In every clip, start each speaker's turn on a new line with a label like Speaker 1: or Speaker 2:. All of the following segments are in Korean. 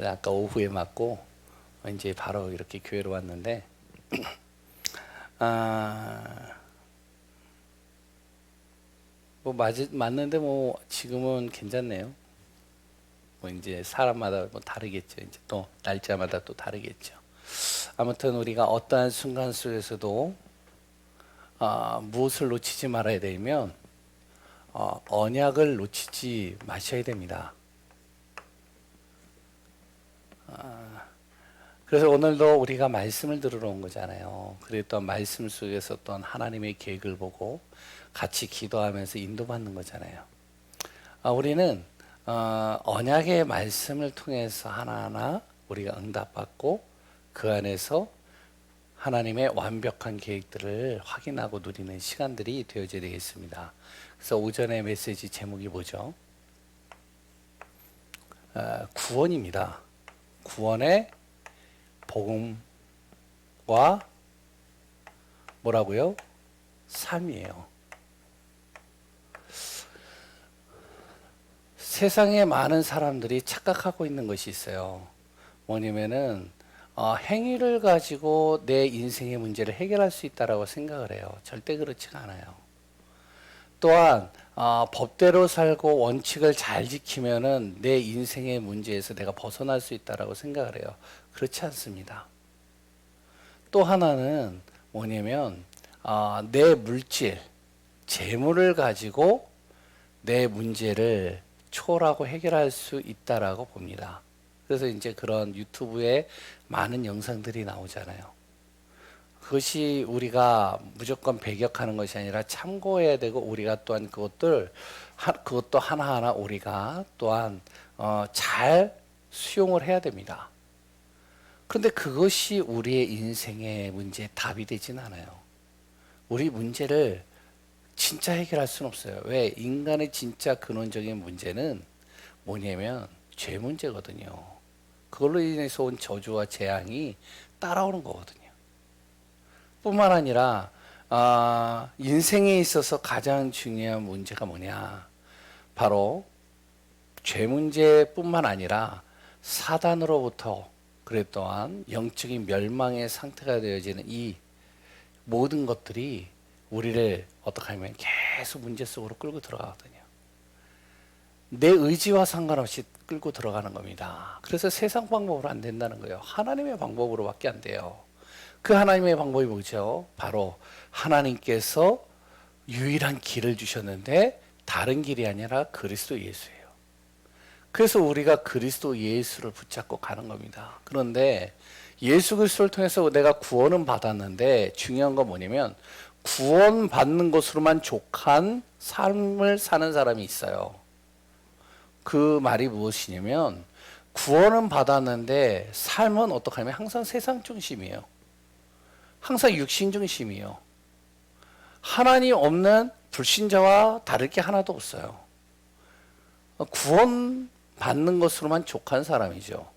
Speaker 1: 아까 오후에 맞고 이제 바로 이렇게 교회로 왔는데 뭐 맞는데 뭐 지금은 괜찮네요. 뭐 이제 사람마다 뭐 다르겠죠. 이제 또 날짜마다 또 다르겠죠. 아무튼 우리가 어떠한 순간 속에서도 무엇을 놓치지 말아야 되면 언약을 놓치지 마셔야 됩니다. 그래서 오늘도 우리가 말씀을 들으러 온 거잖아요. 그리고 또 말씀 속에서 또 하나님의 계획을 보고 같이 기도하면서 인도받는 거잖아요. 우리는 언약의 말씀을 통해서 하나하나 우리가 응답받고 그 안에서 하나님의 완벽한 계획들을 확인하고 누리는 시간들이 되어져야 되겠습니다. 그래서 오전의 메시지 제목이 뭐죠? 구원입니다. 구원의 복음과 뭐라고요? 삶이에요. 세상에 많은 사람들이 착각하고 있는 것이 있어요. 뭐냐면은 행위를 가지고 내 인생의 문제를 해결할 수 있다라고 생각을 해요. 절대 그렇지가 않아요. 또한 법대로 살고 원칙을 잘 지키면은 내 인생의 문제에서 내가 벗어날 수 있다라고 생각을 해요. 그렇지 않습니다. 또 하나는 뭐냐면 내 물질, 재물을 가지고 내 문제를 초월하고 해결할 수 있다라고 봅니다. 그래서 이제 그런 유튜브에 많은 영상들이 나오잖아요. 그것이 우리가 무조건 배격하는 것이 아니라 참고해야 되고 우리가 또한 그것도 하나하나 우리가 또한 잘 수용을 해야 됩니다. 그런데 그것이 우리의 인생의 문제의 답이 되진 않아요. 우리 문제를 진짜 해결할 수는 없어요. 왜? 인간의 진짜 근원적인 문제는 뭐냐면 죄 문제거든요. 그걸로 인해서 온 저주와 재앙이 따라오는 거거든요. 뿐만 아니라 인생에 있어서 가장 중요한 문제가 뭐냐? 바로 죄 문제뿐만 아니라 사단으로부터 그래 또한 영적인 멸망의 상태가 되어지는 이 모든 것들이 우리를 어떻게 하면 계속 문제 속으로 끌고 들어가거든요. 내 의지와 상관없이 끌고 들어가는 겁니다. 그래서 세상 방법으로 안 된다는 거예요. 하나님의 방법으로밖에 안 돼요. 그 하나님의 방법이 뭐죠? 바로 하나님께서 유일한 길을 주셨는데 다른 길이 아니라 그리스도 예수예요. 그래서 우리가 그리스도 예수를 붙잡고 가는 겁니다. 그런데 예수 그리스도를 통해서 내가 구원은 받았는데 중요한 건 뭐냐면 구원받는 것으로만 족한 삶을 사는 사람이 있어요. 그 말이 무엇이냐면 구원은 받았는데 삶은 어떻게 하면 항상 세상 중심이에요. 항상 육신 중심이에요. 하나님 없는 불신자와 다를 게 하나도 없어요. 구원 받는 것으로만 족한 사람이죠.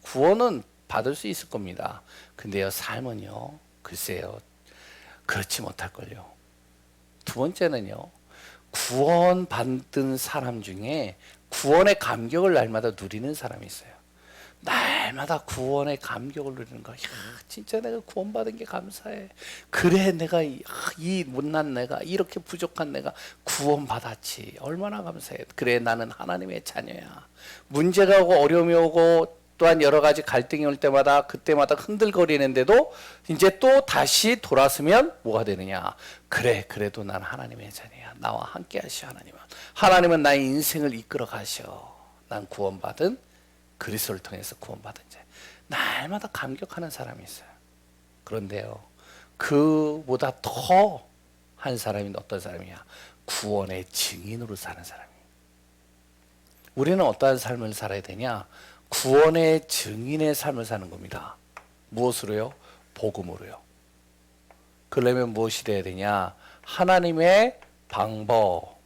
Speaker 1: 구원은 받을 수 있을 겁니다. 근데요, 삶은요, 글쎄요, 그렇지 못할걸요. 두 번째는요, 구원 받은 사람 중에 구원의 감격을 날마다 누리는 사람이 있어요. 날마다 구원의 감격을 누리는 거. 야, 진짜 내가 구원받은 게 감사해. 그래, 내가 이 못난 내가 이렇게 부족한 내가 구원받았지. 얼마나 감사해. 그래, 나는 하나님의 자녀야. 문제가 오고 어려움이 오고 또한 여러 가지 갈등이 올 때마다 그때마다 흔들거리는데도 이제 또 다시 돌아서면 뭐가 되느냐. 그래, 그래도 난 하나님의 자녀야. 나와 함께 하시오 하나님은. 하나님은 나의 인생을 이끌어 가시오. 난 구원받은 그리스도를 통해서 구원받은 자. 날마다 감격하는 사람이 있어요. 그런데요, 그보다 더 한 사람이 어떤 사람이야? 구원의 증인으로 사는 사람이에요. 우리는 어떠한 삶을 살아야 되냐? 구원의 증인의 삶을 사는 겁니다. 무엇으로요? 복음으로요. 그러려면 무엇이 돼야 되냐? 하나님의 방법.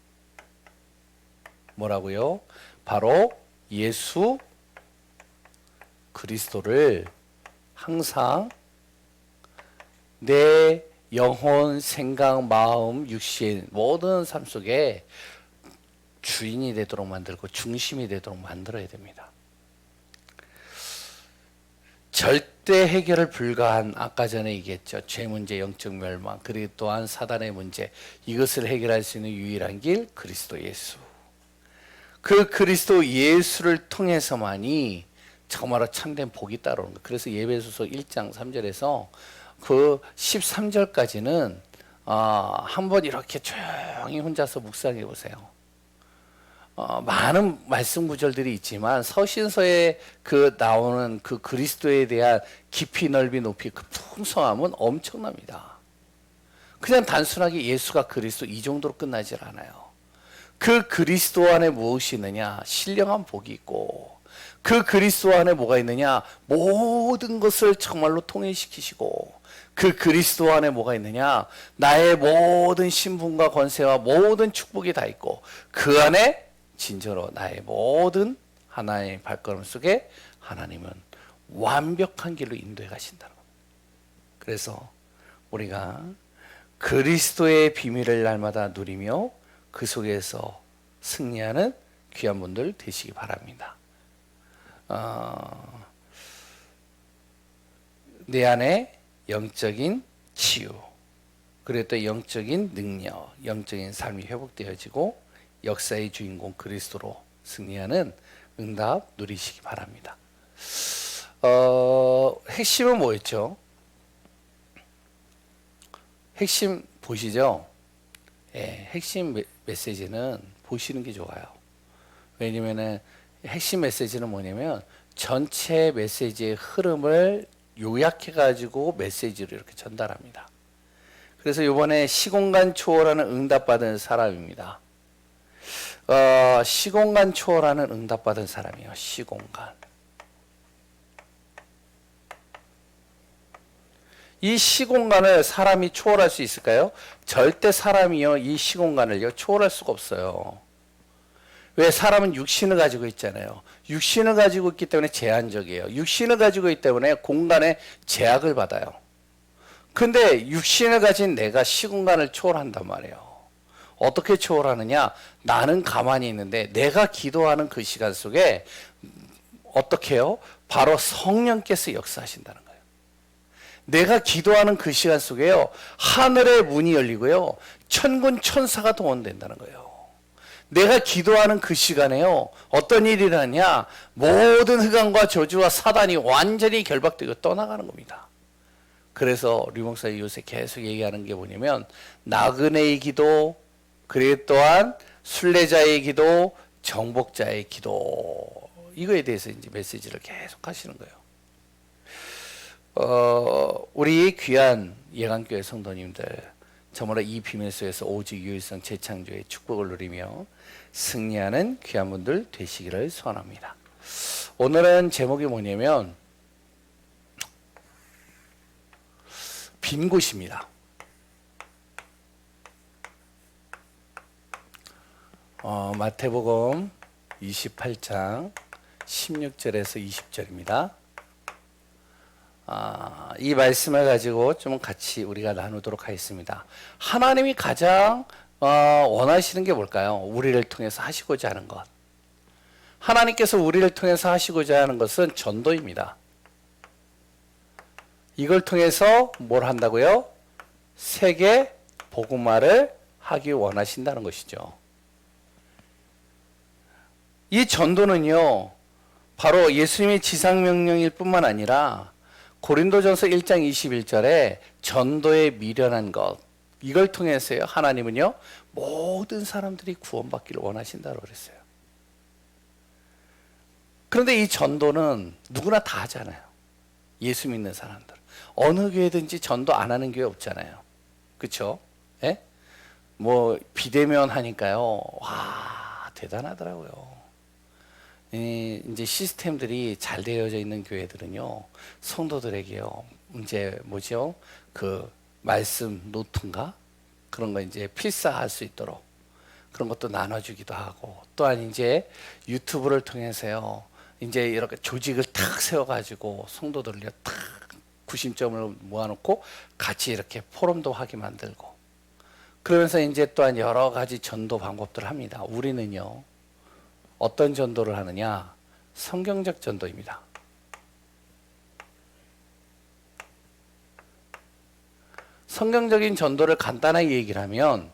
Speaker 1: 뭐라고요? 바로 예수 그리스도를 항상 내 영혼, 생각, 마음, 육신 모든 삶 속에 주인이 되도록 만들고 중심이 되도록 만들어야 됩니다. 절대 해결을 불가한 아까 전에 얘기했죠. 죄 문제, 영적 멸망, 그리고 또한 사단의 문제. 이것을 해결할 수 있는 유일한 길 그리스도 예수. 그 그리스도 예수를 통해서만이 정말로 참된 복이 따르는 거예요. 그래서 예배소서 1장 3절에서 그 13절까지는 한번 이렇게 조용히 혼자서 묵상해 보세요. 많은 말씀 구절들이 있지만 서신서에 그 나오는 그 그리스도에 대한 깊이 넓이 높이 그 풍성함은 엄청납니다. 그냥 단순하게 예수가 그리스도 이 정도로 끝나질 않아요. 그 그리스도 안에 무엇이 있느냐? 신령한 복이 있고, 그 그리스도 안에 뭐가 있느냐? 모든 것을 정말로 통일시키시고, 그 그리스도 안에 뭐가 있느냐? 나의 모든 신분과 권세와 모든 축복이 다 있고, 그 안에 진짜로 나의 모든 하나님의 발걸음 속에 하나님은 완벽한 길로 인도해 가신다는 겁니다. 그래서 우리가 그리스도의 비밀을 날마다 누리며 그 속에서 승리하는 귀한 분들 되시기 바랍니다. 내 안에 영적인 치유, 그리고 또 영적인 능력, 영적인 삶이 회복되어지고 역사의 주인공 그리스도로 승리하는 응답 누리시기 바랍니다. 핵심은 뭐였죠? 핵심 보시죠? 예, 핵심 메시지는 보시는 게 좋아요. 왜냐면은 핵심 메시지는 뭐냐면 전체 메시지의 흐름을 요약해가지고 메시지를 이렇게 전달합니다. 그래서 이번에 시공간 초월하는 응답받은 사람입니다. 시공간 초월하는 응답받은 사람이요. 시공간. 이 시공간을 사람이 초월할 수 있을까요? 절대 사람이요 이 시공간을요 초월할 수가 없어요. 왜? 사람은 육신을 가지고 있잖아요. 육신을 가지고 있기 때문에 제한적이에요. 육신을 가지고 있기 때문에 공간에 제약을 받아요. 근데 육신을 가진 내가 시공간을 초월한단 말이에요. 어떻게 초월하느냐? 나는 가만히 있는데 내가 기도하는 그 시간 속에 어떻게 해요? 바로 성령께서 역사하신다는 거예요. 내가 기도하는 그 시간 속에요, 하늘의 문이 열리고요, 천군 천사가 동원된다는 거예요. 내가 기도하는 그 시간에요, 어떤 일이 일어나냐? 모든 흑암과 저주와 사단이 완전히 결박되고 떠나가는 겁니다. 그래서 류목사님 요새 계속 얘기하는 게 뭐냐면 나그네의 기도, 그리고 또한 순례자의 기도, 정복자의 기도, 이거에 대해서 이제 메시지를 계속 하시는 거예요. 우리 귀한 예강교회 성도님들, 정말로 이 비밀 속에서 오직 유일성 재창조의 축복을 누리며 승리하는 귀한 분들 되시기를 소원합니다. 오늘은 제목이 뭐냐면 빈 곳입니다. 마태복음 28장 16절에서 20절입니다. 이 말씀을 가지고 좀 같이 우리가 나누도록 하겠습니다. 하나님이 가장 원하시는 게 뭘까요? 우리를 통해서 하시고자 하는 것. 하나님께서 우리를 통해서 하시고자 하는 것은 전도입니다. 이걸 통해서 뭘 한다고요? 세계 복음화를 하기 원하신다는 것이죠. 이 전도는요, 바로 예수님의 지상명령일 뿐만 아니라 고린도전서 1장 21절에 전도에 미련한 것, 이걸 통해서요 하나님은요 모든 사람들이 구원받기를 원하신다고 그랬어요. 그런데 이 전도는 누구나 다 하잖아요. 예수 믿는 사람들 어느 교회든지 전도 안 하는 교회 없잖아요. 그렇죠? 예? 뭐 비대면 하니까요, 와 대단하더라고요. 이제 시스템들이 잘 되어져 있는 교회들은요, 성도들에게요, 이제 뭐죠? 그 말씀 노트인가? 그런 거 이제 필사할 수 있도록 그런 것도 나눠주기도 하고, 또한 이제 유튜브를 통해서요, 이제 이렇게 조직을 탁 세워가지고 성도들을요, 탁 구심점을 모아놓고 같이 이렇게 포럼도 하게 만들고, 그러면서 이제 또한 여러 가지 전도 방법들을 합니다. 우리는요, 어떤 전도를 하느냐? 성경적 전도입니다. 성경적인 전도를 간단하게 얘기를 하면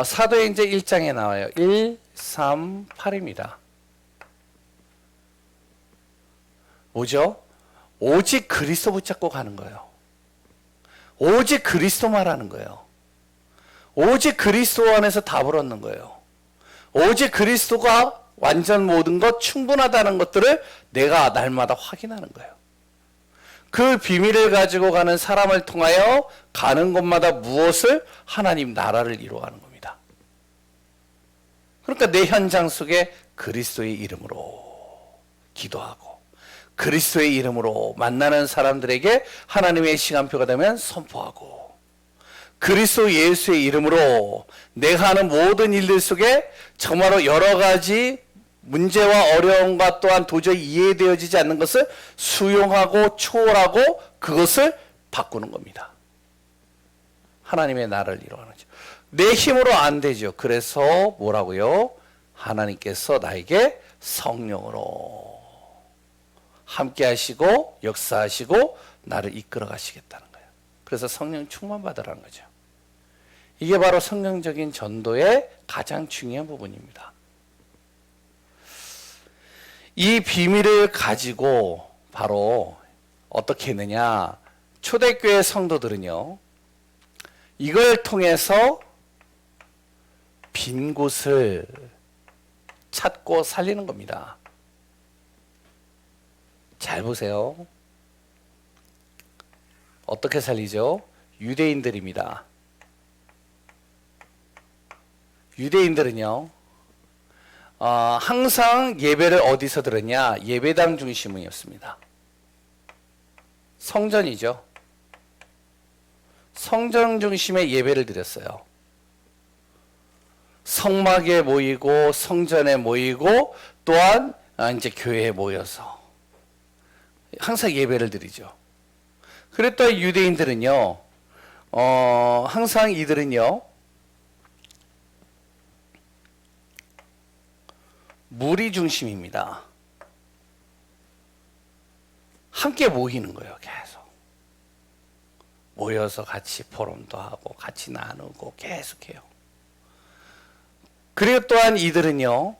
Speaker 1: 사도행전 1장에 나와요. 1, 3, 8입니다. 뭐죠? 오직 그리스도 붙잡고 가는 거예요. 오직 그리스도 말하는 거예요. 오직 그리스도 안에서 답을 얻는 거예요. 오직 그리스도가 완전 모든 것 충분하다는 것들을 내가 날마다 확인하는 거예요. 그 비밀을 가지고 가는 사람을 통하여 가는 곳마다 무엇을? 하나님 나라를 이루어가는 겁니다. 그러니까 내 현장 속에 그리스도의 이름으로 기도하고 그리스도의 이름으로 만나는 사람들에게 하나님의 시간표가 되면 선포하고 그리스도 예수의 이름으로 내가 하는 모든 일들 속에 정말로 여러 가지 문제와 어려움과 또한 도저히 이해되어지지 않는 것을 수용하고 초월하고 그것을 바꾸는 겁니다. 하나님의 나라를 이루어가는 거죠. 내 힘으로 안 되죠. 그래서 뭐라고요? 하나님께서 나에게 성령으로 함께 하시고 역사하시고 나를 이끌어 가시겠다는 거예요. 그래서 성령 충만 받으라는 거죠. 이게 바로 성경적인 전도의 가장 중요한 부분입니다. 이 비밀을 가지고 바로 어떻게 했느냐? 초대교회 성도들은요, 이걸 통해서 빈 곳을 찾고 살리는 겁니다. 잘 보세요. 어떻게 살리죠? 유대인들입니다. 유대인들은요, 항상 예배를 어디서 드렸냐? 예배당 중심이었습니다. 성전이죠. 성전 중심의 예배를 드렸어요. 성막에 모이고 성전에 모이고 또한 이제 교회에 모여서 항상 예배를 드리죠. 그랬더니 유대인들은요, 항상 이들은요, 무리 중심입니다. 함께 모이는 거예요, 계속. 모여서 같이 포럼도 하고, 같이 나누고, 계속해요. 그리고 또한 이들은요,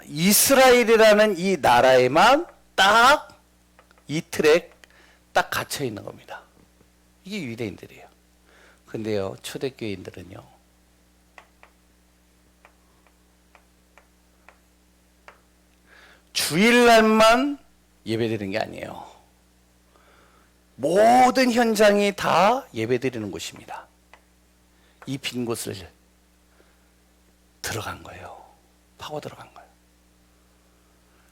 Speaker 1: 이스라엘이라는 이 나라에만 딱 이 틀에 딱 갇혀 있는 겁니다. 이게 유대인들이에요. 근데요, 초대교인들은요, 주일날만 예배드리는 게 아니에요. 모든 현장이 다 예배드리는 곳입니다. 이 빈 곳을 들어간 거예요. 파고 들어간 거예요.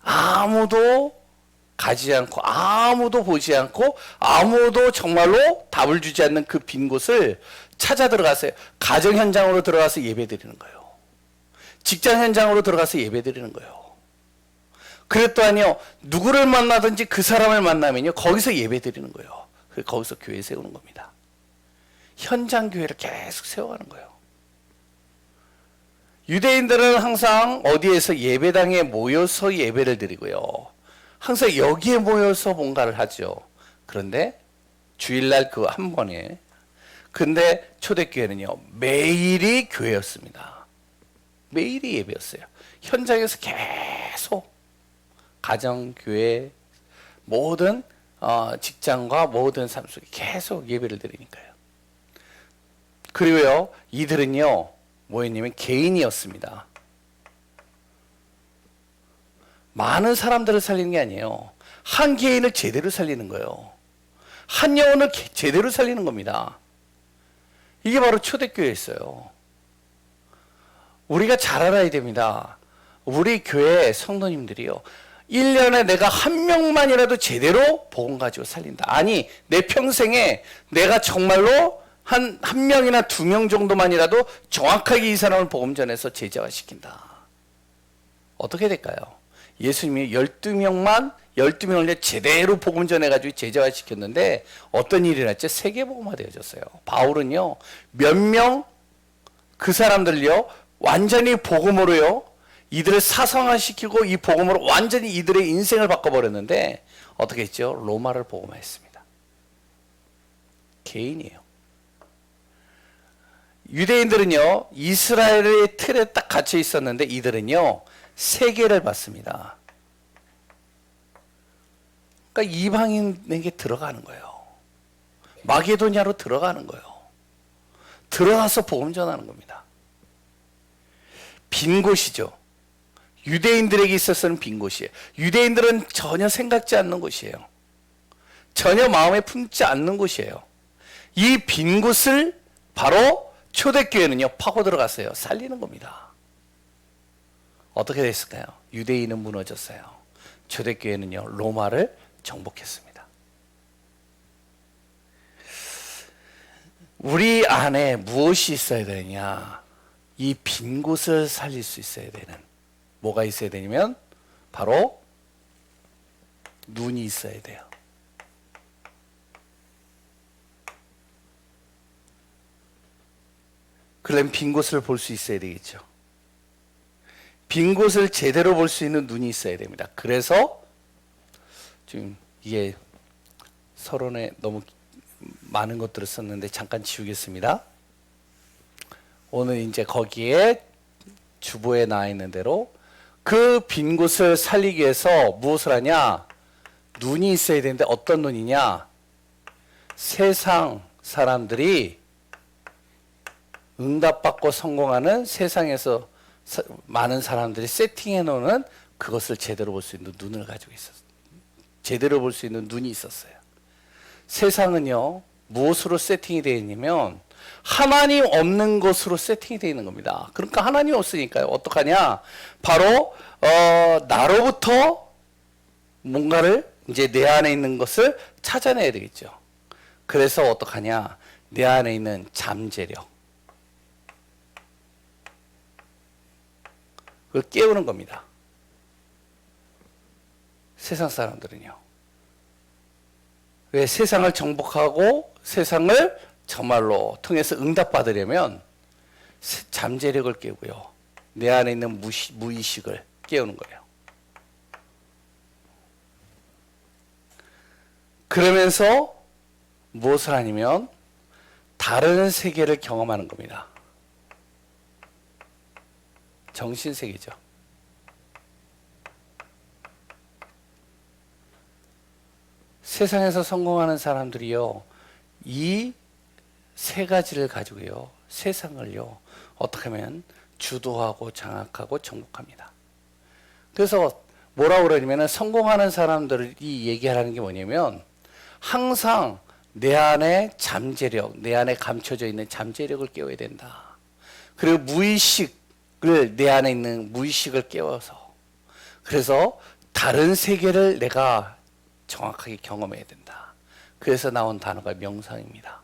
Speaker 1: 아무도 가지 않고 아무도 보지 않고 아무도 정말로 답을 주지 않는 그 빈 곳을 찾아 들어갔어요. 가정 현장으로 들어가서 예배드리는 거예요. 직장 현장으로 들어가서 예배드리는 거예요. 그랬더니요, 누구를 만나든지 그 사람을 만나면요, 거기서 예배 드리는 거예요. 거기서 교회 세우는 겁니다. 현장 교회를 계속 세워가는 거예요. 유대인들은 항상 어디에서 예배당에 모여서 예배를 드리고요. 항상 여기에 모여서 뭔가를 하죠. 그런데 주일날 그 한 번에. 근데 초대교회는요, 매일이 교회였습니다. 매일이 예배였어요. 현장에서 계속 가정, 교회, 모든 직장과 모든 삶 속에 계속 예배를 드리니까요. 그리고요, 이들은요, 뭐였냐면 개인이었습니다. 많은 사람들을 살리는 게 아니에요. 한 개인을 제대로 살리는 거예요. 한 영혼을 제대로 살리는 겁니다. 이게 바로 초대교회였어요. 우리가 잘 알아야 됩니다. 우리 교회 성도님들이요, 1년에 내가 한 명만이라도 제대로 복음 가지고 살린다. 아니, 내 평생에 내가 정말로 한 명이나 2명 정도만이라도 정확하게 이 사람을 복음 전해서 제자화시킨다. 어떻게 될까요? 예수님이 12명을 제대로 복음 전해가지고 제자화시켰는데 어떤 일이 났죠? 세계복음화 되어졌어요. 바울은요, 몇 명 그 사람들요, 완전히 복음으로요, 이들을 사성화시키고 이 복음으로 완전히 이들의 인생을 바꿔버렸는데 어떻게 했죠? 로마를 복음화했습니다. 개인이에요. 유대인들은요, 이스라엘의 틀에 딱 갇혀 있었는데 이들은요, 세계를 받습니다. 그러니까 이방인에게 들어가는 거예요. 마게도냐로 들어가는 거예요. 들어가서 복음 전하는 겁니다. 빈 곳이죠. 유대인들에게 있어서는 빈 곳이에요. 유대인들은 전혀 생각지 않는 곳이에요. 전혀 마음에 품지 않는 곳이에요. 이 빈 곳을 바로 초대교회는요, 파고 들어갔어요. 살리는 겁니다. 어떻게 됐을까요? 유대인은 무너졌어요. 초대교회는요, 로마를 정복했습니다. 우리 안에 무엇이 있어야 되느냐? 이 빈 곳을 살릴 수 있어야 되는, 뭐가 있어야 되냐면 바로 눈이 있어야 돼요. 그러면 빈 곳을 볼 수 있어야 되겠죠. 빈 곳을 제대로 볼 수 있는 눈이 있어야 됩니다. 그래서 지금 이게 서론에 너무 많은 것들을 썼는데 잠깐 지우겠습니다. 오늘 이제 거기에 주보에 나와 있는 대로 그 빈 곳을 살리기 위해서 무엇을 하냐? 눈이 있어야 되는데 어떤 눈이냐? 세상 사람들이 응답받고 성공하는, 세상에서 많은 사람들이 세팅해 놓는 그것을 제대로 볼 수 있는 눈을 가지고 있었어요. 제대로 볼 수 있는 눈이 있었어요. 세상은요, 무엇으로 세팅이 되어 있냐면 하나님 없는 것으로 세팅이 되어 있는 겁니다. 그러니까 하나님 없으니까요, 어떡하냐? 바로 나로부터 뭔가를 이제 내 안에 있는 것을 찾아내야 되겠죠. 그래서 어떡하냐? 내 안에 있는 잠재력, 그걸 깨우는 겁니다. 세상 사람들은요. 왜? 세상을 정복하고 세상을 정말로 통해서 응답받으려면 잠재력을 깨우고요, 내 안에 있는 무의식을 깨우는 거예요. 그러면서 무엇을 하냐면 다른 세계를 경험하는 겁니다. 정신세계죠. 세상에서 성공하는 사람들이요, 이 세 가지를 가지고요, 세상을요, 어떻게 하면 주도하고 장악하고 정복합니다. 그래서 뭐라고 그러냐면, 성공하는 사람들이 얘기하는 게 뭐냐면, 항상 내 안에 잠재력, 내 안에 감춰져 있는 잠재력을 깨워야 된다. 그리고 무의식을, 내 안에 있는 무의식을 깨워서, 그래서 다른 세계를 내가 정확하게 경험해야 된다. 그래서 나온 단어가 명상입니다.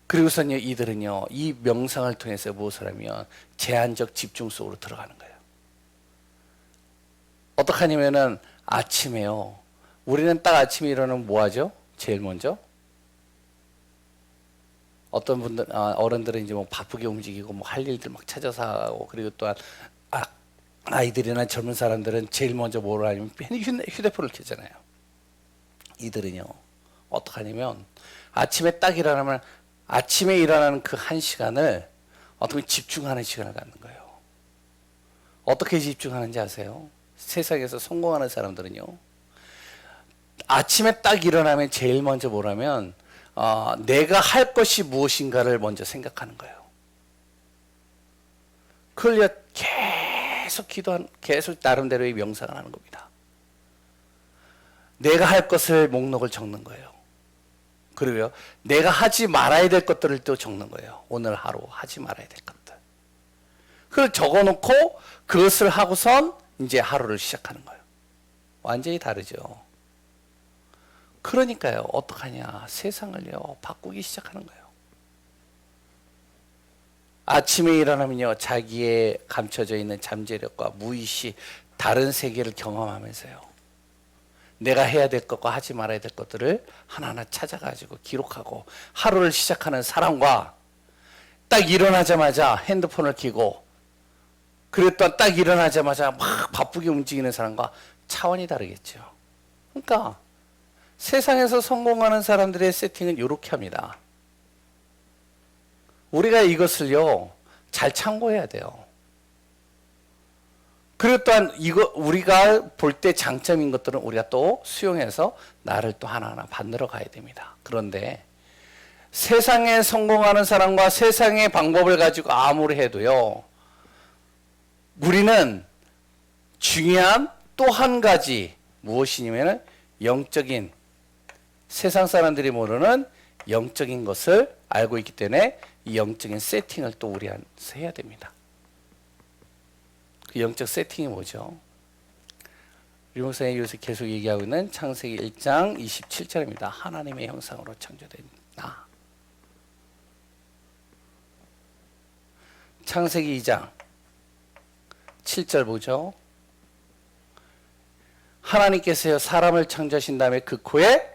Speaker 1: 그리고서는요, 이들은요, 이 명상을 통해서 무엇을 하면 제한적 집중 속으로 들어가는 거예요. 어떻게 하냐면은 아침에요, 우리는 딱 아침에 일어나면 뭐 하죠? 제일 먼저? 어떤 분들, 어른들은 이제 뭐 바쁘게 움직이고 뭐 할 일들 막 찾아서 하고, 그리고 또한 아이들이나 젊은 사람들은 제일 먼저 뭘 하냐면 휴대폰을 켜잖아요. 이들은요, 어떻게 하냐면 아침에 딱 일어나면 아침에 일어나는 그 한 시간을 어떻게 집중하는 시간을 갖는 거예요. 어떻게 집중하는지 아세요? 세상에서 성공하는 사람들은요, 아침에 딱 일어나면 제일 먼저 뭐라면 내가 할 것이 무엇인가를 먼저 생각하는 거예요. 그걸 계속 나름대로의 명상을 하는 겁니다. 내가 할 것을 목록을 적는 거예요. 그리고요, 내가 하지 말아야 될 것들을 또 적는 거예요. 오늘 하루 하지 말아야 될 것들. 그걸 적어놓고 그것을 하고선 이제 하루를 시작하는 거예요. 완전히 다르죠. 그러니까요, 어떡하냐? 세상을요, 바꾸기 시작하는 거예요. 아침에 일어나면요, 자기의 감춰져 있는 잠재력과 무의식, 다른 세계를 경험하면서요, 내가 해야 될 것과 하지 말아야 될 것들을 하나하나 찾아가지고 기록하고 하루를 시작하는 사람과, 딱 일어나자마자 핸드폰을 켜고 그리고 또 딱 일어나자마자 막 바쁘게 움직이는 사람과 차원이 다르겠죠. 그러니까 세상에서 성공하는 사람들의 세팅은 이렇게 합니다. 우리가 이것을요, 잘 참고해야 돼요. 그리고 또한 이거 우리가 볼 때 장점인 것들은 우리가 또 수용해서 나를 또 하나하나 만들어 가야 됩니다. 그런데 세상에 성공하는 사람과 세상의 방법을 가지고 아무리 해도요, 우리는 중요한 또 한 가지 무엇이냐면 영적인, 세상 사람들이 모르는 영적인 것을 알고 있기 때문에 이 영적인 세팅을 또 우리한테 해야 됩니다. 그 영적 세팅이 뭐죠? 우리 목사님이 요새 계속 얘기하고 있는 창세기 1장 27절입니다. 하나님의 형상으로 창조된 나. 창세기 2장 7절 보죠. 하나님께서 사람을 창조하신 다음에 그 코에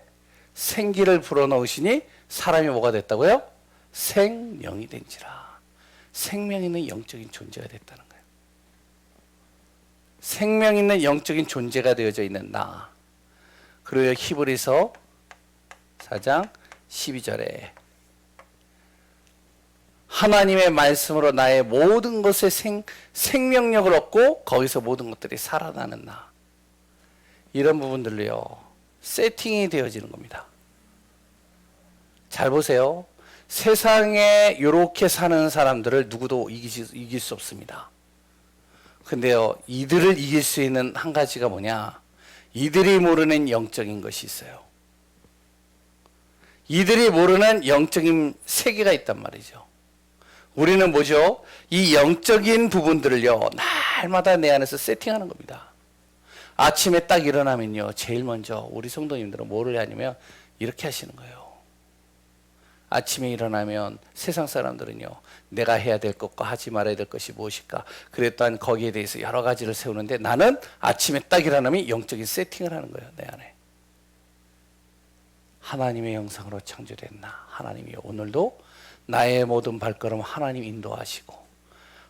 Speaker 1: 생기를 불어넣으시니 사람이 뭐가 됐다고요? 생명이 된지라. 생명 있는 영적인 존재가 됐다는 거예요. 생명 있는 영적인 존재가 되어져 있는 나. 그리고 히브리서 4장 12절에 하나님의 말씀으로 나의 모든 것에 생명력을 얻고 거기서 모든 것들이 살아나는 나. 이런 부분들로요, 세팅이 되어지는 겁니다. 잘 보세요. 세상에 이렇게 사는 사람들을 누구도 이길 수 없습니다. 근데요, 이들을 이길 수 있는 한 가지가 뭐냐? 이들이 모르는 영적인 것이 있어요. 이들이 모르는 영적인 세계가 있단 말이죠. 우리는 뭐죠? 이 영적인 부분들을요, 날마다 내 안에서 세팅하는 겁니다. 아침에 딱 일어나면요, 제일 먼저 우리 성도님들은 뭐를 하냐면 이렇게 하시는 거예요. 아침에 일어나면 세상 사람들은요, 내가 해야 될 것과 하지 말아야 될 것이 무엇일까? 그랬더니 거기에 대해서 여러 가지를 세우는데 나는 아침에 딱 일어나면 영적인 세팅을 하는 거예요, 내 안에. 하나님의 형상으로 창조된 나. 하나님이 오늘도 나의 모든 발걸음 하나님 인도하시고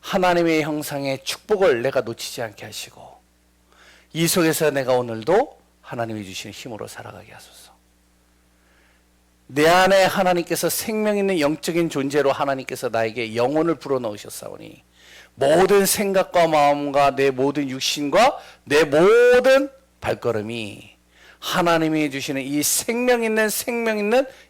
Speaker 1: 하나님의 형상의 축복을 내가 놓치지 않게 하시고 이 속에서 내가 오늘도 하나님이 주시는 힘으로 살아가게 하소서. 내 안에 하나님께서 생명 있는 영적인 존재로 하나님께서 나에게 영혼을 불어넣으셨사오니 모든 생각과 마음과 내 모든 육신과 내 모든 발걸음이 하나님이 주시는 이 생명 있는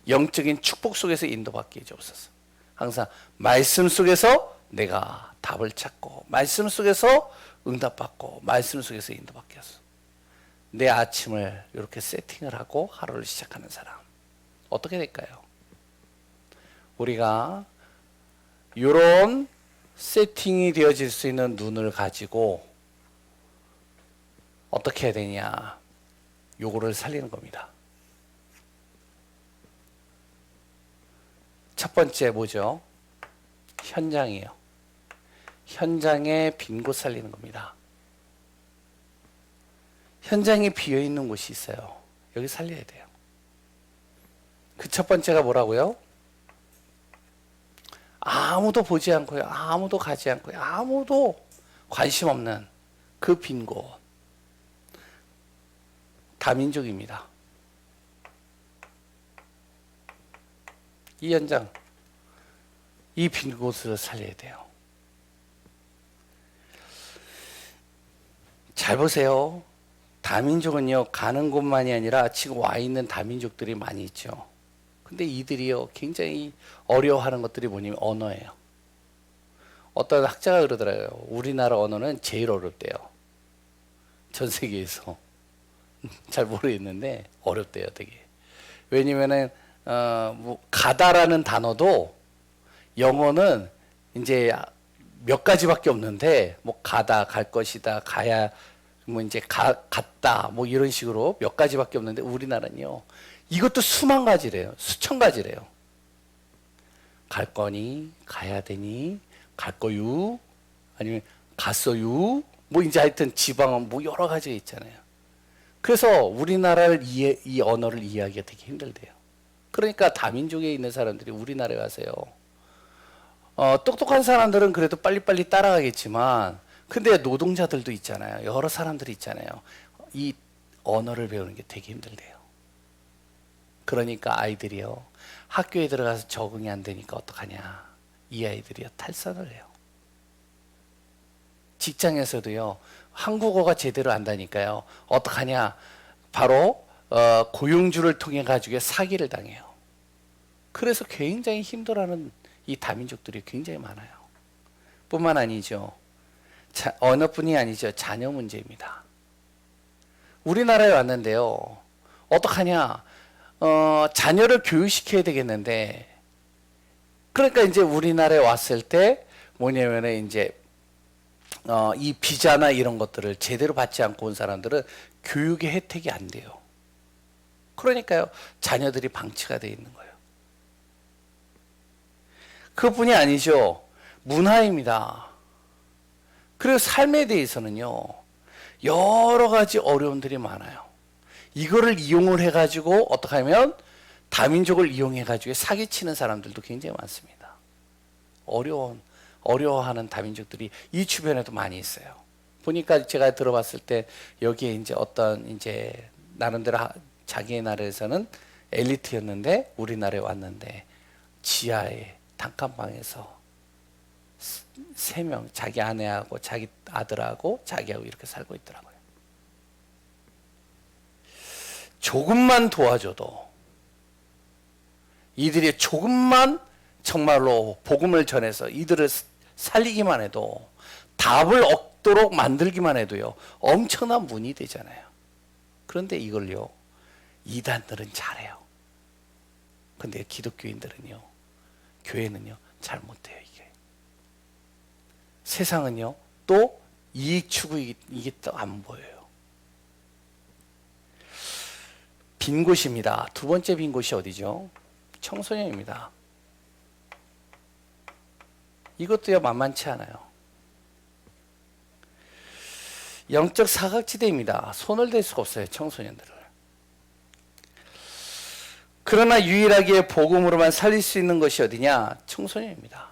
Speaker 1: 영적인 축복 속에서 인도받게 해주옵소서. 항상 말씀 속에서 내가 답을 찾고 말씀 속에서 응답받고 말씀 속에서 인도받게 하소서. 내 아침을 이렇게 세팅을 하고 하루를 시작하는 사람 어떻게 될까요? 우리가 이런 세팅이 되어질 수 있는 눈을 가지고 어떻게 해야 되냐, 요거를 살리는 겁니다. 첫 번째 뭐죠? 현장이에요. 현장에 빈 곳 살리는 겁니다. 현장에 비어있는 곳이 있어요. 여기 살려야 돼요. 그 첫 번째가 뭐라고요? 아무도 보지 않고요, 아무도 가지 않고요, 아무도 관심 없는 그 빈 곳. 다민족입니다. 이 현장, 이 빈 곳을 살려야 돼요. 잘 보세요. 다민족은요, 가는 곳만이 아니라 지금 와 있는 다민족들이 많이 있죠. 근데 이들이요, 굉장히 어려워하는 것들이 뭐냐면 언어예요. 어떤 학자가 그러더라고요. 우리나라 언어는 제일 어렵대요. 전 세계에서. 잘 모르겠는데 어렵대요, 되게. 왜냐면은 가다라는 단어도 영어는 이제 몇 가지밖에 없는데 뭐 가다, 갈 것이다, 가야 뭐 이제 갔다 뭐 이런 식으로 몇 가지밖에 없는데 우리나라는요, 이것도 수만 가지래요. 수천 가지래요. 갈 거니, 가야 되니, 갈 거유, 아니면 갔어유, 뭐 이제 하여튼 지방은 뭐 여러 가지가 있잖아요. 그래서 우리나라를 이 언어를 이해하기가 되게 힘들대요. 그러니까 다민족에 있는 사람들이 우리나라에 와서요, 똑똑한 사람들은 그래도 빨리빨리 따라가겠지만, 근데 노동자들도 있잖아요. 여러 사람들이 있잖아요. 이 언어를 배우는 게 되게 힘들대요. 그러니까 아이들이요, 학교에 들어가서 적응이 안 되니까 어떡하냐. 이 아이들이요 탈선을 해요. 직장에서도요 한국어가 제대로 안다니까요 어떡하냐 바로 고용주를 통해 가지고 사기를 당해요. 그래서 굉장히 힘들어하는 이 다민족들이 굉장히 많아요. 뿐만 아니죠. 언어뿐이 아니죠. 자녀 문제입니다. 우리나라에 왔는데요. 어떡하냐. 자녀를 교육시켜야 되겠는데 그러니까 이제 우리나라에 왔을 때 뭐냐면은 이제 이 비자나 이런 것들을 제대로 받지 않고 온 사람들은 교육의 혜택이 안 돼요. 그러니까요. 자녀들이 방치가 돼 있는 거예요. 그것뿐이 아니죠. 문화입니다. 그리고 삶에 대해서는요. 여러 가지 어려움들이 많아요. 이거를 이용을 해가지고 어떻게 하면 다민족을 이용해가지고 사기치는 사람들도 굉장히 많습니다. 어려워하는 다민족들이 이 주변에도 많이 있어요. 보니까 제가 들어봤을 때 여기에 이제 어떤 이제 나름대로 자기의 나라에서는 엘리트였는데 우리나라에 왔는데 지하에 단칸방에서 3명 자기 아내하고 자기 아들하고 자기하고 이렇게 살고 있더라고요. 조금만 도와줘도 이들이 조금만 정말로 복음을 전해서 이들을 살리기만 해도 답을 얻도록 만들기만 해도요 엄청난 문이 되잖아요. 그런데 이걸요 이단들은 잘해요. 근데 기독교인들은요 교회는요 잘 못해요. 이게 세상은요 또 이익 추구이게 또 안 보여요. 빈 곳입니다. 두 번째 빈 곳이 어디죠? 청소년입니다. 이것도요 만만치 않아요. 영적 사각지대입니다. 손을 댈 수가 없어요. 청소년들을. 그러나 유일하게 복음으로만 살릴 수 있는 것이 어디냐? 청소년입니다.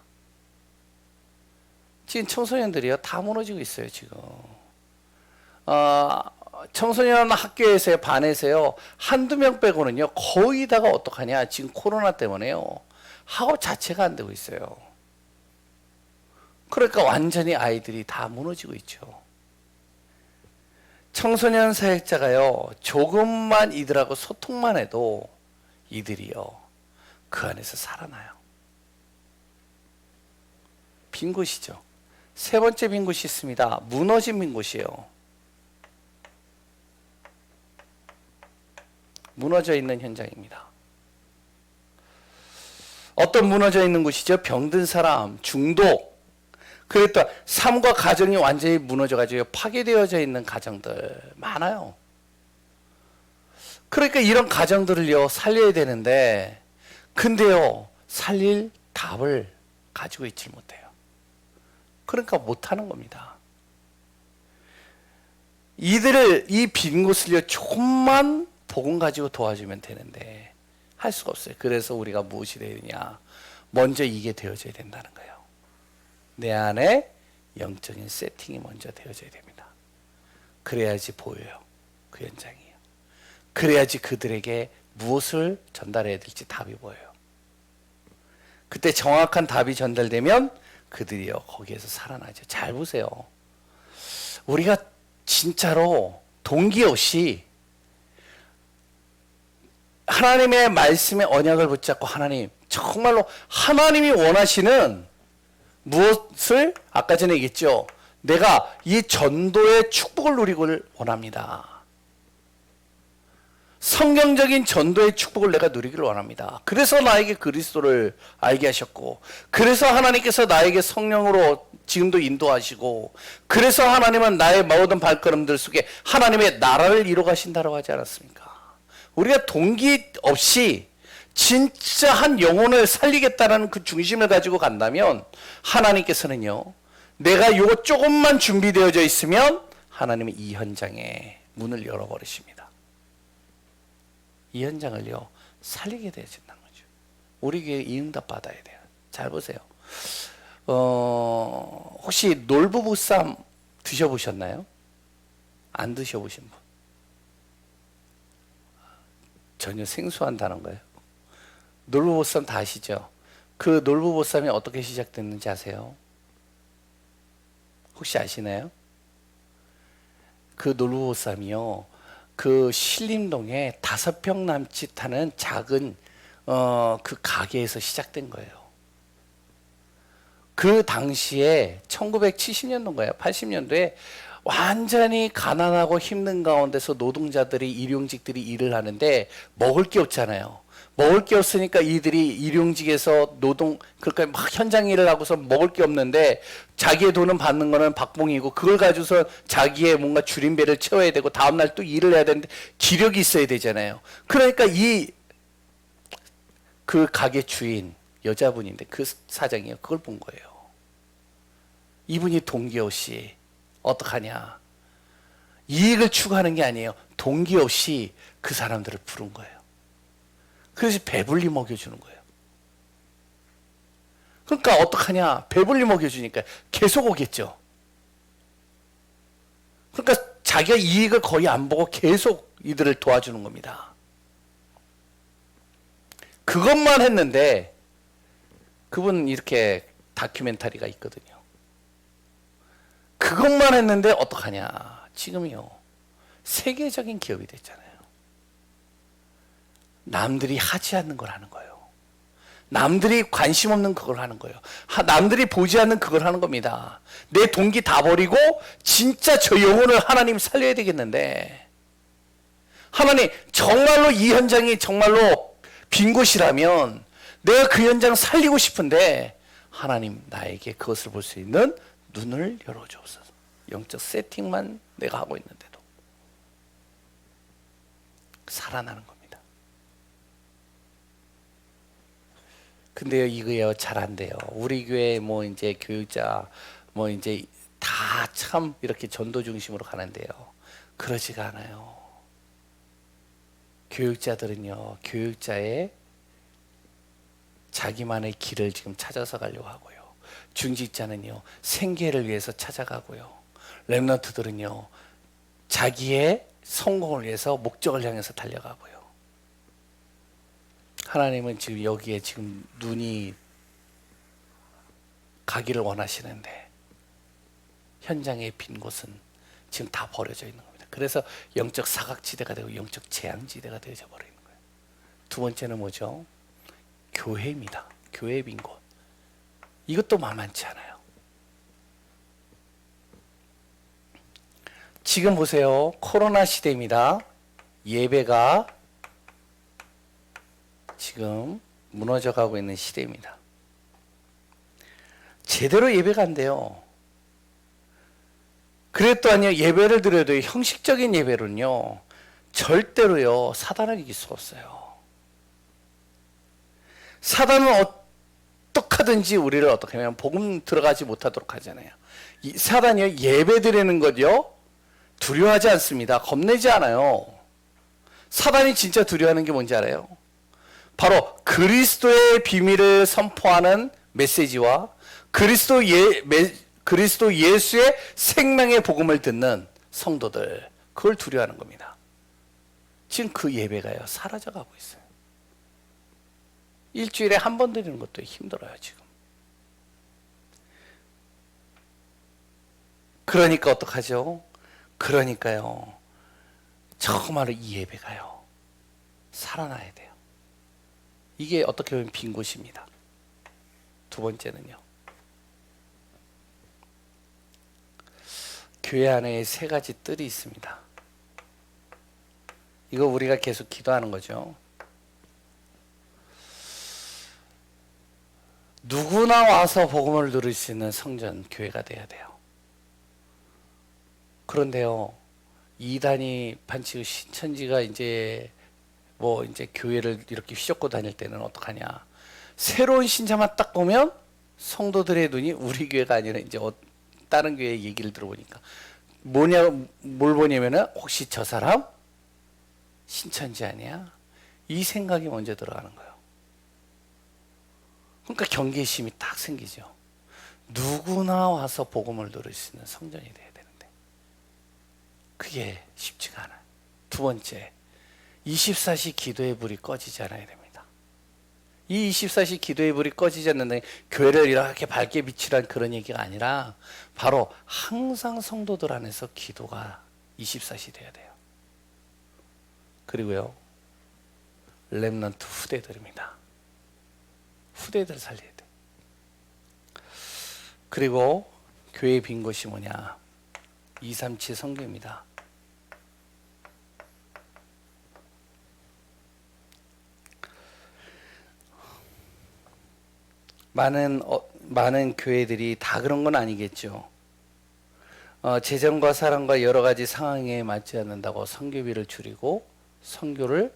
Speaker 1: 지금 청소년들이요 다 무너지고 있어요. 지금 청소년 학교에서요 반에서요 한두 명 빼고는요 거의 다가 어떡하냐 지금 코로나 때문에요 학업 자체가 안 되고 있어요. 그러니까 완전히 아이들이 다 무너지고 있죠. 청소년 사역자가요 조금만 이들하고 소통만 해도 이들이요 그 안에서 살아나요. 빈 곳이죠. 세 번째 빈 곳이 있습니다. 무너진 빈 곳이에요. 무너져 있는 현장입니다. 어떤 무너져 있는 곳이죠? 병든 사람, 중독, 그리고 또 삶과 가정이 완전히 무너져가지고 파괴되어져 있는 가정들 많아요. 그러니까 이런 가정들을요 살려야 되는데 근데요 살릴 답을 가지고 있지 못해요. 그러니까 못하는 겁니다. 이들을 이 빈 곳을요 조금만 복음 가지고 도와주면 되는데 할 수가 없어요. 그래서 우리가 무엇이 되느냐 먼저 이게 되어져야 된다는 거예요. 내 안에 영적인 세팅이 먼저 되어져야 됩니다. 그래야지 보여요. 그 현장이요. 그래야지 그들에게 무엇을 전달해야 될지 답이 보여요. 그때 정확한 답이 전달되면 그들이요 거기에서 살아나죠. 잘 보세요. 우리가 진짜로 동기 없이 하나님의 말씀의 언약을 붙잡고 하나님 정말로 하나님이 원하시는 무엇을 아까 전에 얘기했죠. 내가 이 전도의 축복을 누리기를 원합니다. 성경적인 전도의 축복을 내가 누리기를 원합니다. 그래서 나에게 그리스도를 알게 하셨고 그래서 하나님께서 나에게 성령으로 지금도 인도하시고 그래서 하나님은 나의 모든 발걸음들 속에 하나님의 나라를 이루어 가신다고 하지 않았습니까? 우리가 동기 없이 진짜 한 영혼을 살리겠다는 그 중심을 가지고 간다면 하나님께서는요 내가 요거 조금만 준비되어져 있으면 하나님은 이 현장에 문을 열어버리십니다. 이 현장을요 살리게 되어진다는 거죠. 우리 교회 이 응답 받아야 돼요. 잘 보세요. 혹시 놀부부쌈 드셔보셨나요? 안 드셔보신 분? 전혀 생소한 단어인가요? 놀부부쌈 다 아시죠? 그 놀부보쌈이 어떻게 시작됐는지 아세요? 혹시 아시나요? 그 놀부보쌈이요. 그 신림동에 5평 남짓하는 작은 그 가게에서 시작된 거예요. 그 당시에 1970년도인가요? 80년도에 완전히 가난하고 힘든 가운데서 노동자들이 일용직들이 일을 하는데 먹을 게 없잖아요. 먹을 게 없으니까 이들이 일용직에서 그러니까 막 현장 일을 하고서 먹을 게 없는데 자기의 돈은 받는 거는 박봉이고 그걸 가지고서 자기의 뭔가 줄임배를 채워야 되고 다음날 또 일을 해야 되는데 기력이 있어야 되잖아요. 그러니까 그 가게 주인 여자분인데 그 사장이요. 그걸 본 거예요. 이분이 동기 없이 어떡하냐. 이익을 추구하는 게 아니에요. 동기 없이 그 사람들을 부른 거예요. 그래서 배불리 먹여주는 거예요. 그러니까 어떡하냐. 배불리 먹여주니까 계속 오겠죠. 그러니까 자기가 이익을 거의 안 보고 계속 이들을 도와주는 겁니다. 그것만 했는데 그분 이렇게 다큐멘터리가 있거든요. 그것만 했는데 어떡하냐. 지금이요. 세계적인 기업이 됐잖아요. 남들이 하지 않는 걸 하는 거예요. 남들이 관심 없는 그걸 하는 거예요. 남들이 보지 않는 그걸 하는 겁니다. 내 동기 다 버리고 진짜 저 영혼을 하나님 살려야 되겠는데 하나님 정말로 이 현장이 정말로 빈 곳이라면 내가 그 현장 살리고 싶은데 하나님 나에게 그것을 볼 수 있는 눈을 열어주옵소서. 영적 세팅만 내가 하고 있는데도 살아나는 겁니다. 근데요 이거요 잘 안 돼요. 우리 교회 뭐 이제 교육자 뭐 이제 다 참 이렇게 전도 중심으로 가는데요. 그러지가 않아요. 교육자들은요 교육자의 자기만의 길을 지금 찾아서 가려고 하고요. 중직자는요 생계를 위해서 찾아가고요. 렘넌트들은요 자기의 성공을 위해서 목적을 향해서 달려가고요. 하나님은 지금 여기에 지금 눈이 가기를 원하시는데 현장의 빈 곳은 지금 다 버려져 있는 겁니다. 그래서 영적 사각지대가 되고 영적 재앙지대가 되어져 버리는 거예요. 두 번째는 뭐죠? 교회입니다. 교회 빈 곳. 이것도 만만치 않아요. 지금 보세요. 코로나 시대입니다. 예배가 지금 무너져 가고 있는 시대입니다. 제대로 예배가 안 돼요. 그래도 아니요. 예배를 드려도 형식적인 예배로는요. 절대로요. 사단을 이길 수 없어요. 사단은 어떡하든지 우리를 어떻게 하면 복음 들어가지 못하도록 하잖아요. 이 사단이요. 예배 드리는 것요. 두려워하지 않습니다. 겁내지 않아요. 사단이 진짜 두려워하는 게 뭔지 알아요? 바로 그리스도의 비밀을 선포하는 메시지와 그리스도 예수의 생명의 복음을 듣는 성도들, 그걸 두려워하는 겁니다. 지금 그 예배가요 사라져가고 있어요. 일주일에 한 번 드리는 것도 힘들어요 지금. 그러니까 어떡하죠? 그러니까요 정말로 이 예배가요 살아나야 돼요. 이게 어떻게 보면 빈 곳입니다. 두 번째는요 교회 안에 3가지 뜰이 있습니다. 이거 우리가 계속 기도하는 거죠. 누구나 와서 복음을 들을 수 있는 성전 교회가 돼야 돼요. 그런데요 이단이 반치고 신천지가 이제 뭐 이제 교회를 이렇게 휘젓고 다닐 때는 어떡하냐. 새로운 신자만 딱 보면 성도들의 눈이 우리 교회가 아니라 이제 다른 교회 얘기를 들어보니까 뭘 보냐면은 혹시 저 사람 신천지 아니야? 이 생각이 먼저 들어가는 거예요. 그러니까 경계심이 딱 생기죠. 누구나 와서 복음을 들을 수 있는 성전이 돼야 되는데 그게 쉽지가 않아요. 두 번째, 24시 기도의 불이 꺼지지 않아야 됩니다. 이 24시 기도의 불이 꺼지지 않는다. 교회를 이렇게 밝게 비치란 그런 얘기가 아니라 바로 항상 성도들 안에서 기도가 24시 돼야 돼요. 그리고요, 렘넌트 후대들입니다. 후대들 살려야 돼. 그리고 교회에 빈 곳이 뭐냐? 237 성교입니다. 많은 교회들이 다 그런 건 아니겠죠. 재정과 사랑과 여러 가지 상황에 맞지 않는다고 선교비를 줄이고 선교를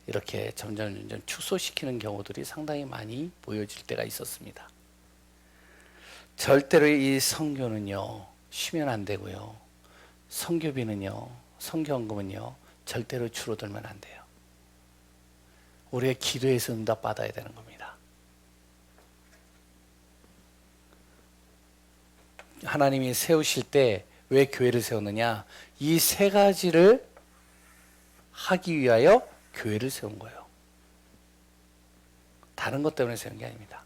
Speaker 1: 이렇게 점점 축소시키는 경우들이 상당히 많이 보여질 때가 있었습니다. 절대로 이 선교는요, 쉬면 안 되고요. 선교비는요, 선교헌금은요, 절대로 줄어들면 안 돼요. 우리가 기도해서 응답 받아야 되는 겁니다. 하나님이 세우실 때 왜 교회를 세우느냐? 이 세 가지를 하기 위하여 교회를 세운 거예요. 다른 것 때문에 세운 게 아닙니다.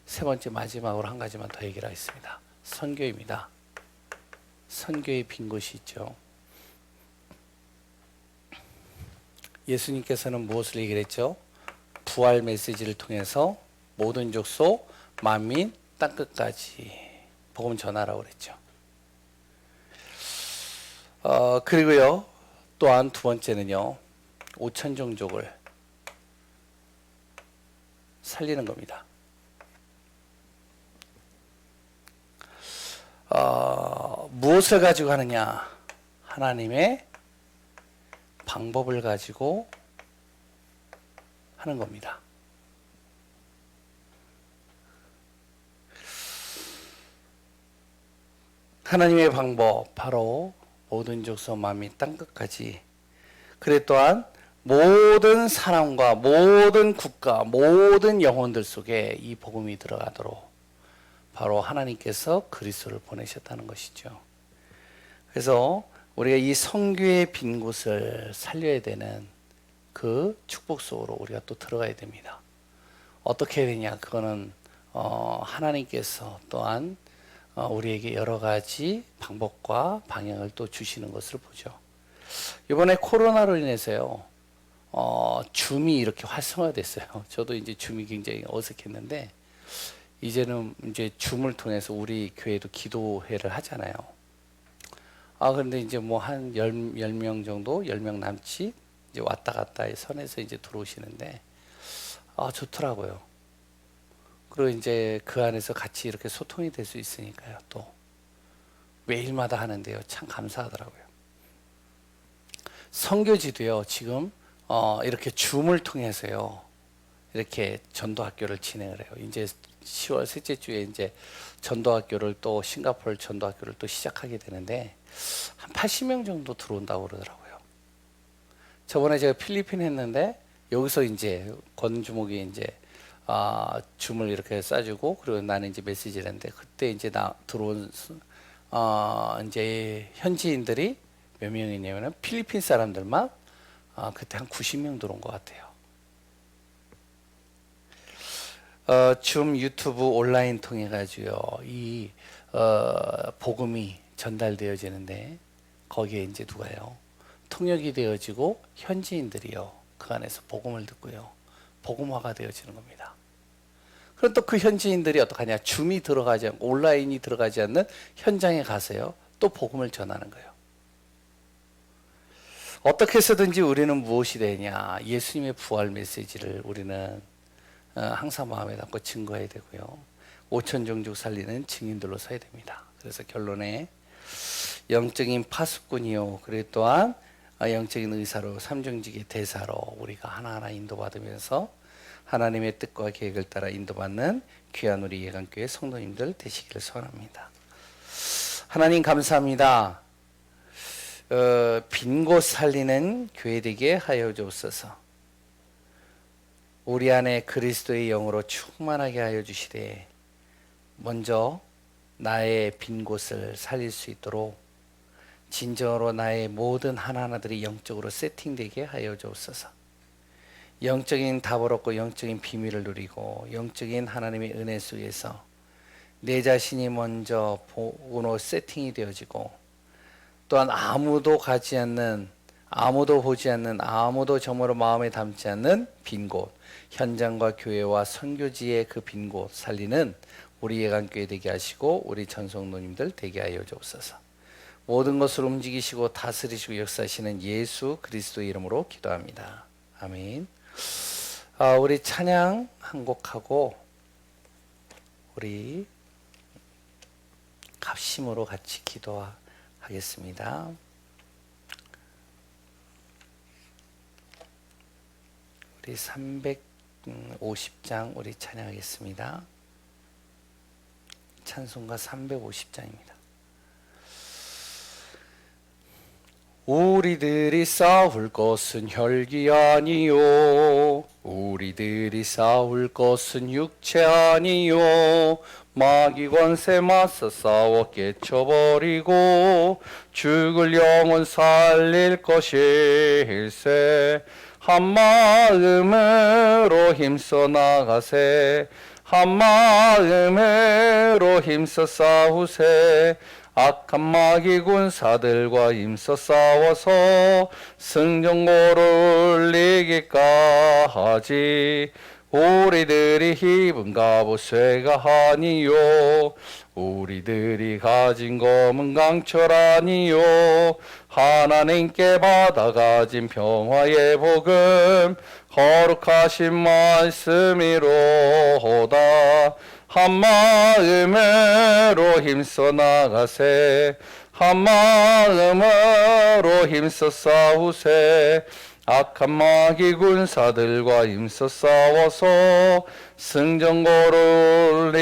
Speaker 1: 세 번째 마지막으로 한 가지만 더 얘기를 하겠습니다. 선교입니다. 선교의 빈 곳이 있죠. 예수님께서는 무엇을 얘기를 했죠? 부활 메시지를 통해서 모든 족속, 만민, 땅끝까지 복음 전하라고 그랬죠. 그리고요, 또한 두 번째는요, 5천 종족을 살리는 겁니다. 무엇을 가지고 하느냐? 하나님의 방법을 가지고 하는 겁니다. 하나님의 방법, 바로 모든 족속 만민 땅끝까지. 그래 또한 모든 사람과 모든 국가, 모든 영혼들 속에 이 복음이 들어가도록 바로 하나님께서 그리스도를 보내셨다는 것이죠. 그래서 우리가 이 선교의 빈 곳을 살려야 되는 그 축복 속으로 우리가 또 들어가야 됩니다. 어떻게 해야 되냐? 그거는 하나님께서 또한 우리에게 여러 가지 방법과 방향을 또 주시는 것을 보죠. 이번에 코로나로 인해서요, 줌이 이렇게 활성화됐어요. 저도 이제 줌이 굉장히 어색했는데, 이제는 이제 줌을 통해서 우리 교회도 기도회를 하잖아요. 그런데 이제 뭐 한 10명 정도, 10명 남짓 이제 왔다 갔다 선에서 이제 들어오시는데, 좋더라고요. 그리고 이제 그 안에서 같이 이렇게 소통이 될 수 있으니까요. 또 매일마다 하는데요, 참 감사하더라고요. 선교지도요, 지금 이렇게 줌을 통해서요, 이렇게 전도학교를 진행을 해요. 이제 10월 셋째 주에 이제 전도학교를 또 싱가포르 전도학교를 또 시작하게 되는데 한 80명 정도 들어온다고 그러더라고요. 저번에 제가 필리핀 했는데 여기서 이제 권주목이 이제 줌을 이렇게 싸주고, 그리고 나는 이제 메시지를 했는데, 그때 이제 들어온 이제 현지인들이 몇 명이냐면은 필리핀 사람들만 그때 한 90명 들어온 것 같아요. 줌 유튜브 온라인 통해 가지고요, 이 복음이 전달되어지는데, 거기에 이제 누가요? 통역이 되어지고 현지인들이요, 그 안에서 복음을 듣고요, 복음화가 되어지는 겁니다. 그럼 또 그 현지인들이 어떡하냐? 줌이 들어가지 않고 온라인이 들어가지 않는 현장에 가서요, 또 복음을 전하는 거예요. 어떻게 해서든지 우리는 무엇이 되냐? 예수님의 부활 메시지를 우리는 항상 마음에 담고 증거해야 되고요, 5천 종족 살리는 증인들로 서야 됩니다. 그래서 결론에 영적인 파수꾼이요, 그리고 또한 영적인 의사로, 삼중직의 대사로 우리가 하나하나 인도받으면서 하나님의 뜻과 계획을 따라 인도받는 귀한 우리 예강교회 성도님들 되시기를 소원합니다. 하나님 감사합니다. 빈 곳 살리는 교회 되게 하여 주옵소서. 우리 안에 그리스도의 영으로 충만하게 하여 주시되, 먼저 나의 빈 곳을 살릴 수 있도록 진정으로 나의 모든 하나하나들이 영적으로 세팅되게 하여 주옵소서. 영적인 답을 얻고 영적인 비밀을 누리고 영적인 하나님의 은혜 속에서 내 자신이 먼저 복으로 세팅이 되어지고 또한 아무도 가지 않는, 아무도 보지 않는, 아무도 정말로 마음에 담지 않는 빈 곳, 현장과 교회와 선교지의 그 빈 곳 살리는 우리 예강교회 되게 하시고 우리 전성도님들 되게 하여 주옵소서. 모든 것을 움직이시고 다스리시고 역사하시는 예수 그리스도의 이름으로 기도합니다. 아멘. 우리 찬양 한 곡하고 우리 합심으로 같이 기도하겠습니다. 우리 350장 우리 찬양하겠습니다. 찬송가 350장입니다. 우리들이 싸울 것은 혈기 아니요, 우리들이 싸울 것은 육체 아니요, 마귀 권세 맞서 싸워 깨쳐버리고 죽을 영혼 살릴 것일세. 한마음으로 힘써 나가세, 한마음으로 힘써 싸우세. 악한 마귀 군사들과 힘써 싸워서 승전고를 이기까지. 우리들이 입은 갑옷 쇠가 아니요, 우리들이 가진 검은 강철 아니요, 하나님께 받아가진 평화의 복음 거룩하신 말씀이로다. 한마음으로 힘써 나가세, 한마음으로 힘써 싸우세. 악한 마귀 군사들과 힘써 싸워서 승전고를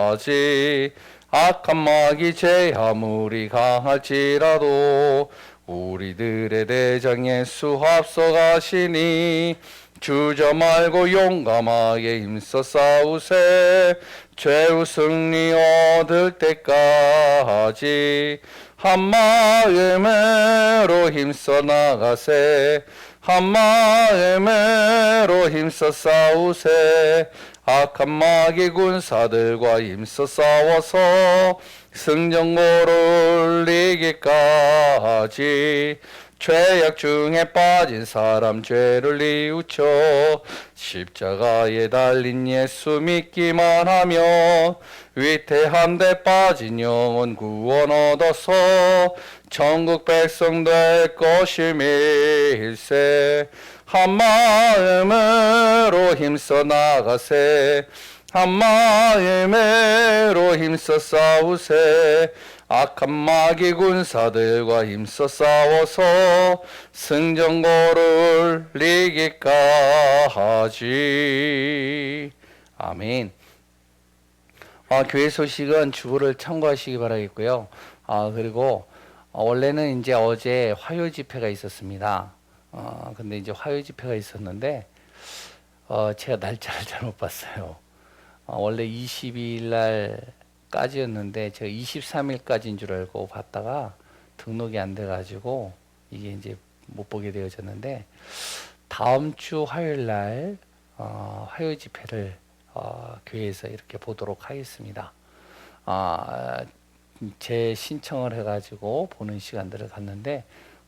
Speaker 1: 이기까지. 악한 마귀 죄 아무리 강할지라도 우리들의 대장 예수 앞서가시니 주저 말고 용감하게 힘써 싸우세. 최후 승리 얻을 때까지. 한마음으로 힘써 나가세, 한마음으로 힘써 싸우세. 악한 마귀 군사들과 힘써 싸워서 승전고를 이기까지. 죄악 중에 빠진 사람 죄를 뉘우쳐 십자가에 달린 예수 믿기만 하면 위태한 데 빠진 영혼 구원 얻어서 천국 백성 될 것임일세. 한마음으로 힘써 나가세, 한마음으로 힘써 싸우세. 악한 마귀 군사들과 힘써 싸워서 승전고를 이기까지. 아멘. 교회 소식은 주보를 참고하시기 바라겠고요. 그리고 원래는 이제 어제 화요 집회가 있었습니다. 근데 이제 화요 집회가 있었는데 제가 날짜를 잘못 봤어요. 원래 22일 날까지였는데 제가 23일까지인 줄 알고 봤다가 등록이 안 돼가지고 이게 이제 못 보게 되어졌는데 다음 주 화요일 날 화요 집회를 교회에서 이렇게 보도록 하겠습니다. 제 신청을 해가지고 보는 시간들을 갖는데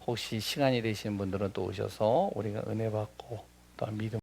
Speaker 1: 혹시 시간이 되시는 분들은 또 오셔서 우리가 은혜 받고 또 믿음